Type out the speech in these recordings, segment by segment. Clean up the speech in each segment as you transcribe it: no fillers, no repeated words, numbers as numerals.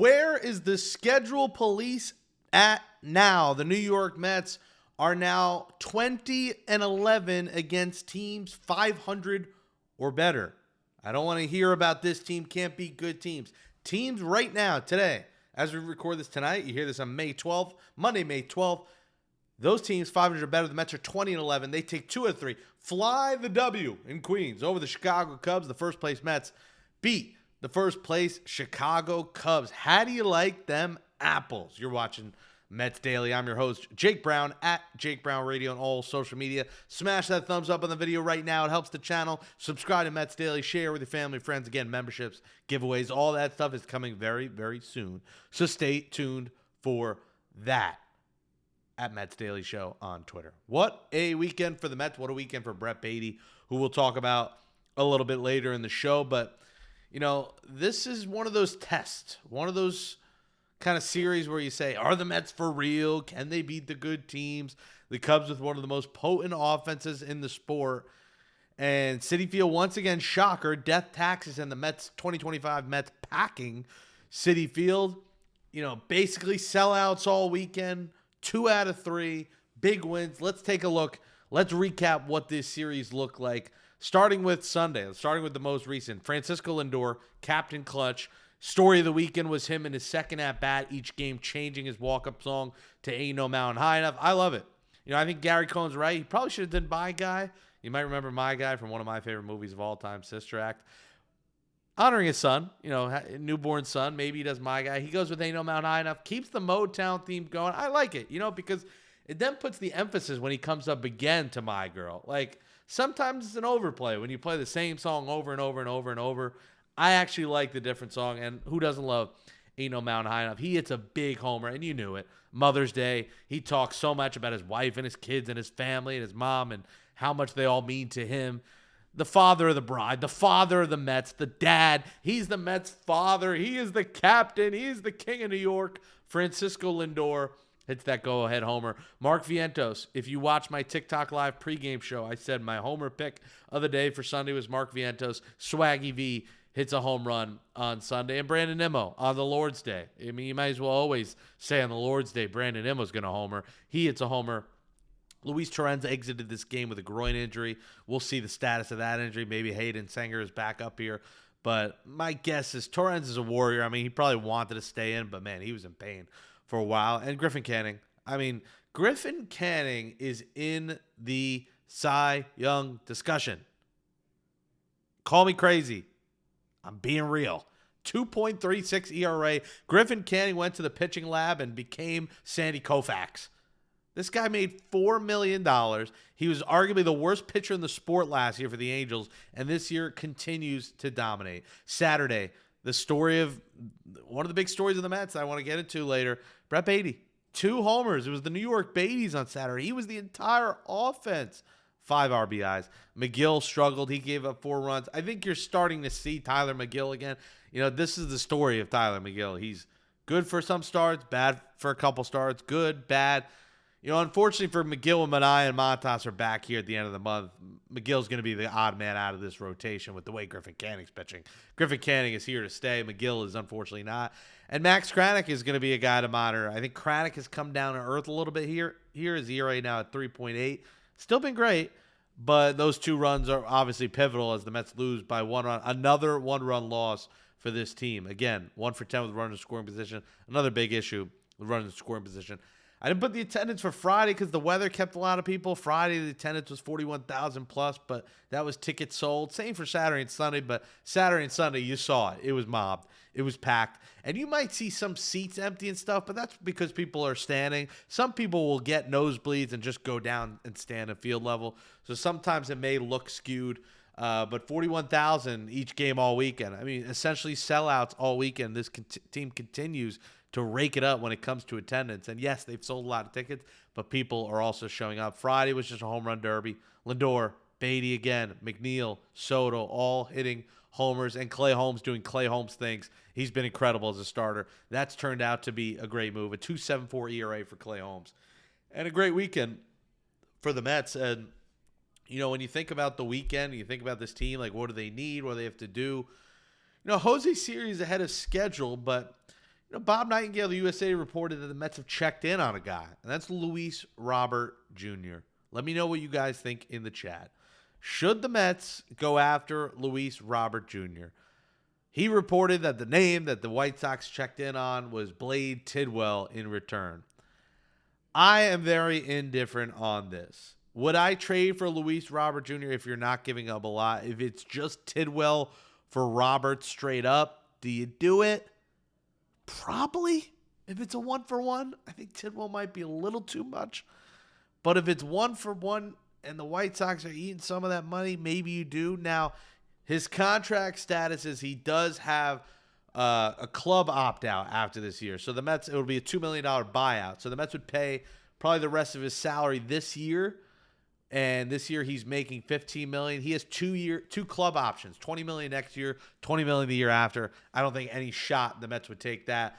Where is the schedule police at now? The New York Mets are now 20-11 against teams 500 or better. I don't want to hear about this team can't beat good teams. Teams right now, today, as we record this tonight, you hear this on May 12th, Monday, May 12th. Those teams 500 or better. The Mets are 20-11. They take 2 of 3. Fly the W in Queens over the Chicago Cubs. The first place Mets beat the first place Chicago Cubs. How do you like them apples? You're watching Mets Daily. I'm your host, Jake Brown, at Jake Brown Radio on all social media. Smash that thumbs up on the video right now. It helps the channel. Subscribe to Mets Daily. Share with your family, friends. Again, memberships, giveaways, all that stuff is coming very, very soon. So stay tuned for that at Mets Daily Show on Twitter. What a weekend for the Mets. What a weekend for Brett Baty, who we'll talk about a little bit later in the show. But, you know, this is one of those tests, one of those kind of series where you say, are the Mets for real? Can they beat the good teams? The Cubs with one of the most potent offenses in the sport. And Citi Field, once again, shocker, death taxes, and the Mets, 2025 Mets packing Citi Field. You know, basically sellouts all weekend. 2 out of 3, big wins. Let's take a look. Let's recap what this series looked like. Starting with Sunday, starting with the most recent. Francisco Lindor, captain clutch. Story of the weekend was him in his second at-bat, each game changing his walk-up song to Ain't No Mountain High Enough. I love it. You know, I think Gary Cohen's right. He probably should have done My Guy. You might remember My Guy from one of my favorite movies of all time, Sister Act. Honoring his son, you know, newborn son. Maybe he does My Guy. He goes with Ain't No Mountain High Enough. Keeps the Motown theme going. I like it, you know, because it then puts the emphasis when he comes up again to My Girl. Like, sometimes it's an overplay when you play the same song over and over and over and over. I actually like the different song, and who doesn't love Ain't No Mountain High Enough? He hits a big homer, and you knew it. Mother's Day, he talks so much about his wife and his kids and his family and his mom and how much they all mean to him. The father of the bride, the father of the Mets, the dad. He's the Mets' father. He is the captain. He is the king of New York. Francisco Lindor hits that go-ahead homer. Mark Vientos, if you watch my TikTok Live pregame show, I said my homer pick of the day for Sunday was Mark Vientos. Swaggy V hits a home run on Sunday. And Brandon Nimmo on the Lord's Day. I mean, you might as well always say on the Lord's Day Brandon Nimmo's going to homer. He hits a homer. Luis Torrens exited this game with a groin injury. We'll see the status of that injury. Maybe Hayden Sanger is back up here. But my guess is Torrens is a warrior. I mean, he probably wanted to stay in, but, man, he was in pain for a while. And Griffin Canning. I mean, Griffin Canning is in the Cy Young discussion. Call me crazy. I'm being real. 2.36 ERA. Griffin Canning went to the pitching lab and became Sandy Koufax. This guy made $4 million. He was arguably the worst pitcher in the sport last year for the Angels, and this year continues to dominate. Saturday, the story of one of the big stories of the Mets I want to get into later, Brett Baty. 2 homers. It was the New York Batys on Saturday. He was the entire offense. 5 RBIs. McGill struggled. He gave up 4 runs. I think you're starting to see Tyler McGill again. You know, this is the story of Tyler McGill. He's good for some starts, bad for a couple starts, good, bad. You know, unfortunately for McGill, and Manaea and Montas are back here at the end of the month, McGill's going to be the odd man out of this rotation with the way Griffin Canning's pitching. Griffin Canning is here to stay. McGill is unfortunately not. And Max Kranick is going to be a guy to monitor. I think Kranick has come down to earth a little bit here. Here is ERA now at 3.8. Still been great, but those 2 runs are obviously pivotal as the Mets lose by 1 run. Another 1-run loss for this team. Again, 1 for 10 with runners in scoring position. Another big issue with runners in scoring position. I didn't put the attendance for Friday because the weather kept a lot of people. Friday, the attendance was 41,000 plus, but that was tickets sold. Same for Saturday and Sunday, but Saturday and Sunday, you saw it. It was mobbed. It was packed. And you might see some seats empty and stuff, but that's because people are standing. Some people will get nosebleeds and just go down and stand at field level. So sometimes it may look skewed. But 41,000 each game all weekend. I mean, essentially sellouts all weekend. This team continues to rake it up when it comes to attendance. And yes, they've sold a lot of tickets, but people are also showing up. Friday was just a home run derby. Lindor, Baty again, McNeil, Soto, all hitting homers, and Clay Holmes doing Clay Holmes things. He's been incredible as a starter. That's turned out to be a great move. A 2.74 ERA for Clay Holmes. And a great weekend for the Mets. And, you know, when you think about the weekend, you think about this team, like what do they need? What do they have to do? You know, Jose Siri is ahead of schedule, but Bob Nightingale, the USA, reported that the Mets have checked in on a guy, and that's Luis Robert Jr. Let me know what you guys think in the chat. Should the Mets go after Luis Robert Jr.? He reported that the name that the White Sox checked in on was Blade Tidwell in return. I am very indifferent on this. Would I trade for Luis Robert Jr. if you're not giving up a lot? If it's just Tidwell for Robert straight up, do you do it? Probably. If it's a 1-for-1, I think Tidwell might be a little too much. But if it's 1-for-1 and the White Sox are eating some of that money, maybe you do. Now, his contract status is he does have a club opt-out after this year. So the Mets, it would be a $2 million buyout. So the Mets would pay probably the rest of his salary this year. And this year he's making $15 million. He has 2 club options, $20 million next year, $20 million the year after. I don't think any shot the Mets would take that.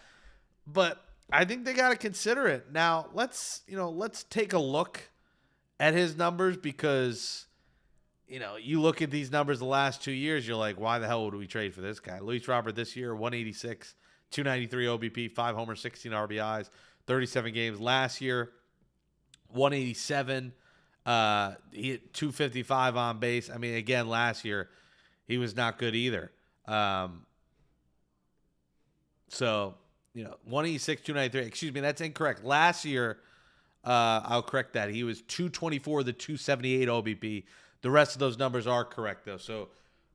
But I think they got to consider it. Now, let's take a look at his numbers because you look at these numbers the last 2 years, you're like, why the hell would we trade for this guy? Luis Robert this year, 186, 293 OBP, 5 homers, 16 RBIs, 37 games. Last year, 187. He hit 255 on base. I mean, again, last year he was not good either. So 186, 293. Excuse me, that's incorrect. Last year, I'll correct that. He was 224 to 278 OBP. The rest of those numbers are correct though. So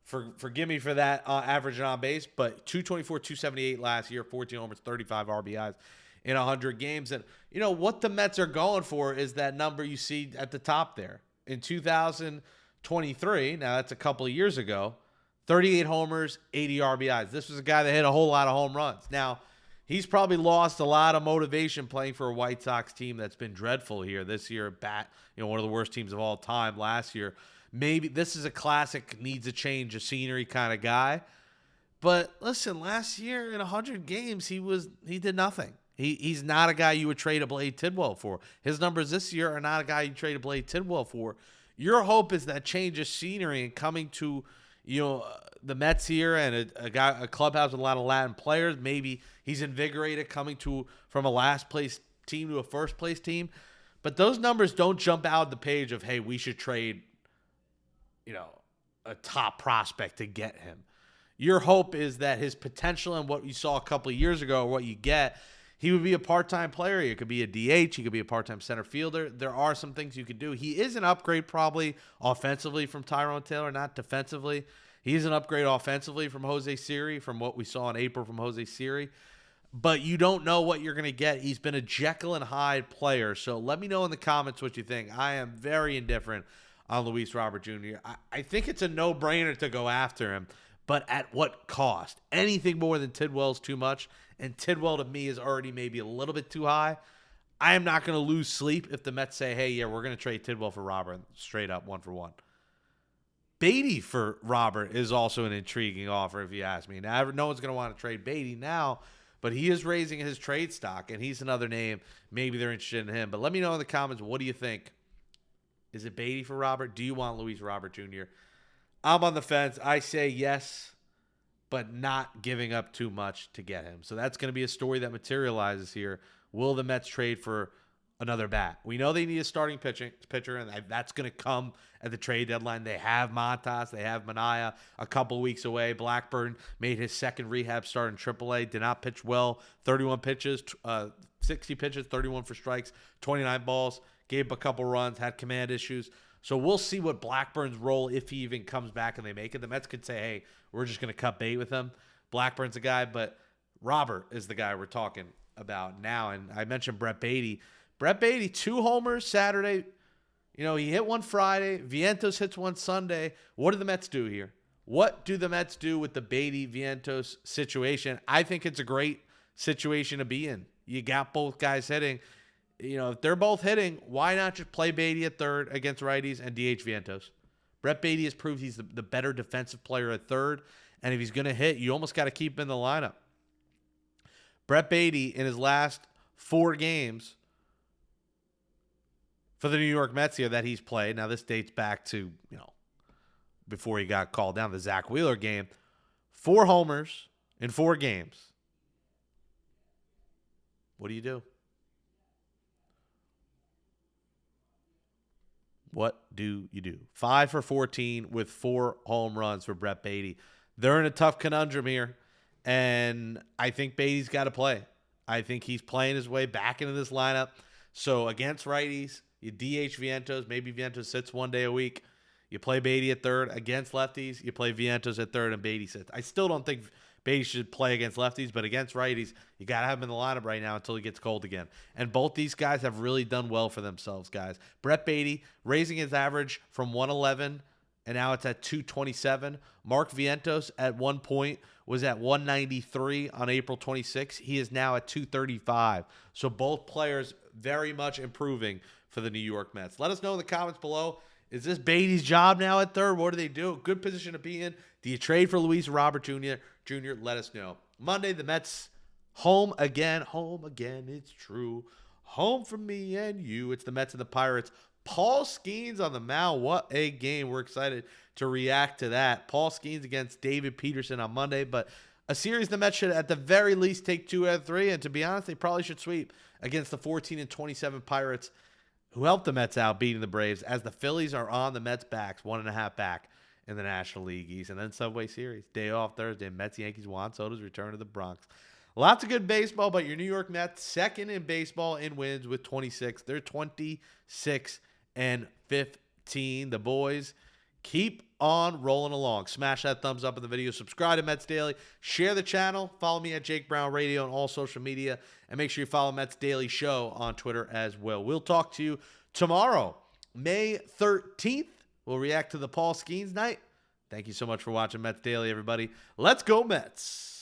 forgive me for that average on base, but 224, 278 last year, 14 homers, 35 RBIs. In 100 games. And, what the Mets are going for is that number you see at the top there. In 2023, now that's a couple of years ago, 38 homers, 80 RBIs. This was a guy that hit a whole lot of home runs. Now, he's probably lost a lot of motivation playing for a White Sox team that's been dreadful here this year. One of the worst teams of all time last year. Maybe this is a classic needs a change of scenery kind of guy. But listen, last year in 100 games, he did nothing. He's not a guy you would trade a Blade Tidwell for. His numbers this year are not a guy you trade a Blade Tidwell for. Your hope is that change of scenery and coming to, the Mets here and a clubhouse with a lot of Latin players. Maybe he's invigorated coming from a last place team to a first place team. But those numbers don't jump out the page of, hey, we should trade, a top prospect to get him. Your hope is that his potential and what you saw a couple of years ago, or what you get, he would be a part-time player. He could be a DH. He could be a part-time center fielder. There are some things you could do. He is an upgrade probably offensively from Tyrone Taylor, not defensively. He is an upgrade offensively from Jose Siri, from what we saw in April from Jose Siri. But you don't know what you're going to get. He's been a Jekyll and Hyde player. So let me know in the comments what you think. I am very indifferent on Luis Robert Jr. I think it's a no-brainer to go after him. But at what cost? Anything more than Tidwell's too much, and Tidwell to me is already maybe a little bit too high. I am not going to lose sleep if the Mets say, hey, yeah, we're going to trade Tidwell for Robert straight up 1-for-1. Baty for Robert is also an intriguing offer if you ask me. Now, no one's going to want to trade Baty now, but he is raising his trade stock, and he's another name. Maybe they're interested in him. But let me know in the comments, what do you think? Is it Baty for Robert? Do you want Luis Robert Jr.? I'm on the fence. I say yes, but not giving up too much to get him. So that's going to be a story that materializes here. Will the Mets trade for another bat? We know they need a starting pitcher, and that's going to come at the trade deadline. They have Montas. They have Manaea a couple weeks away. Blackburn made his second rehab start in AAA. Did not pitch well. 31 pitches, 60 pitches, 31 for strikes, 29 balls. Gave up a couple runs, had command issues. So we'll see what Blackburn's role, if he even comes back and they make it. The Mets could say, hey, we're just going to cut bait with him. Blackburn's a guy, but Robert is the guy we're talking about now. And I mentioned Brett Baty. Brett Baty, 2 homers Saturday. He hit one Friday. Vientos hits one Sunday. What do the Mets do here? What do the Mets do with the Baty-Vientos situation? I think it's a great situation to be in. You got both guys hitting. If they're both hitting, why not just play Baty at third against righties and DH Vientos? Brett Baty has proved he's the better defensive player at third, and if he's going to hit, you almost got to keep him in the lineup. Brett Baty, in his last 4 games for the New York Mets here that he's played, now this dates back to, before he got called down, the Zach Wheeler game, 4 homers in 4 games. What do you do? What do you do? 5 for 14 with 4 home runs for Brett Baty. They're in a tough conundrum here, and I think Baty's got to play. I think he's playing his way back into this lineup. So against righties, you DH Vientos. Maybe Vientos sits 1 day a week. You play Baty at third. Against lefties, you play Vientos at third and Baty sits. I still don't think Baty should play against lefties, but against righties, you got to have him in the lineup right now until he gets cold again. And both these guys have really done well for themselves, guys. Brett Baty raising his average from 111, and now it's at 227. Mark Vientos at one point was at 193 on April 26. He is now at 235. So both players very much improving for the New York Mets. Let us know in the comments below. Is this Baty's job now at third? What do they do? Good position to be in. Do you trade for Luis Robert Jr.? Let us know. Monday, the Mets home again. Home again, it's true. Home for me and you. It's the Mets and the Pirates. Paul Skeens on the mound. What a game. We're excited to react to that. Paul Skeens against David Peterson on Monday, but a series the Mets should at the very least take 2 out of 3, and to be honest, they probably should sweep against the 14-27 Pirates, who helped the Mets out beating the Braves, as the Phillies are on the Mets' backs, 1.5 back in the National League East. And then Subway Series, day off Thursday, Mets, Yankees, Juan Soto's return to the Bronx. Lots of good baseball, but your New York Mets, second in baseball in wins with 26. They're 26-15. The boys keep on rolling along. Smash that thumbs up in the video. Subscribe to Mets Daily. Share the channel. Follow me at Jake Brown Radio on all social media. And make sure you follow Mets Daily Show on Twitter as well. We'll talk to you tomorrow, May 13th. We'll react to the Paul Skeens night. Thank you so much for watching Mets Daily, everybody. Let's go, Mets.